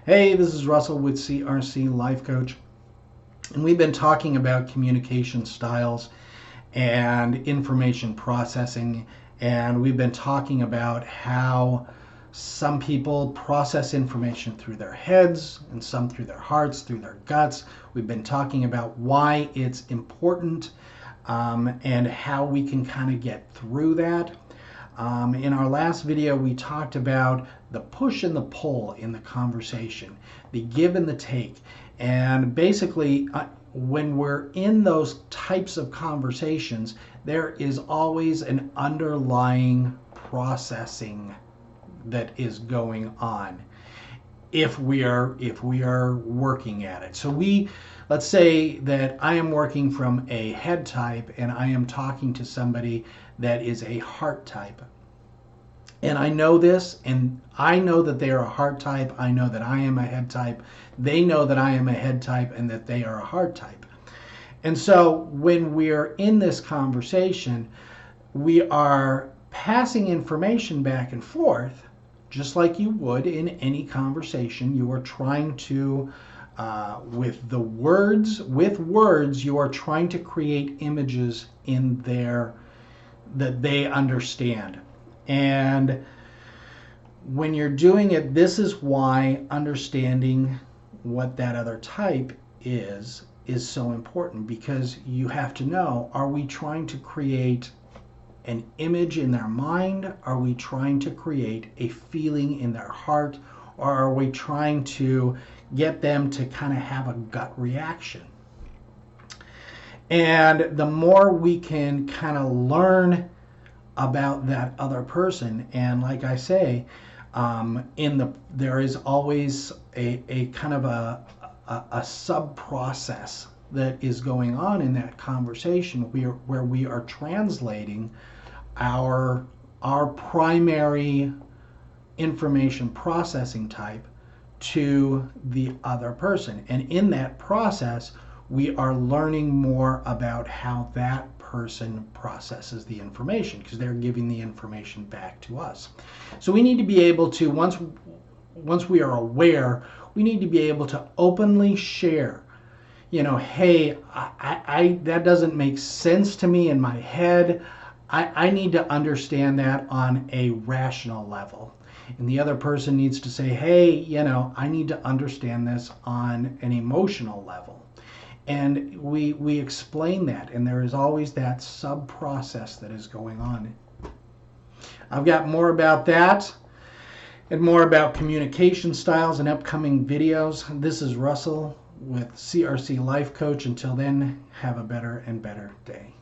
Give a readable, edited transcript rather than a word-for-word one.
Hey, this is Russell with CRC Life Coach, and we've been talking about communication styles and information processing, and we've been talking about how some people process information through their heads and some through their hearts, through their guts. We've been talking about why it's important and how we can kind of get through that. In our last video, we talked about the push and the pull in the conversation, the give and the take. And basically, when we're in those types of conversations, there is always an underlying processing that is going on if we are working at it. So let's say that I am working from a head type and I am talking to somebody that is a heart type. And I know this, and I know that they are a heart type. I know that I am a head type. They know that I am a head type and that they are a heart type. And so when we're in this conversation, we are passing information back and forth, just like you would in any conversation. You are trying to, with words, you are trying to create images in there that they understand. And when you're doing it, this is why understanding what that other type is so important, because you have to know, are we trying to create an image in their mind? Are we trying to create a feeling in their heart? Or are we trying to get them to kind of have a gut reaction? And the more we can kind of learn about that other person, and like I say, there is always a kind of a sub-process that is going on in that conversation where we are translating our primary information processing type to the other person. And in that process, we are learning more about how that person processes the information, because they're giving the information back to us. So we need to be able to, once we are aware, we need to be able to openly share, hey, that doesn't make sense to me in my head. I need to understand that on a rational level. And the other person needs to say, hey, I need to understand this on an emotional level. And we explain that, and there is always that sub-process that is going on. I've got more about that and more about communication styles in upcoming videos. This is Russell with CRC Life Coach. Until then, have a better and better day.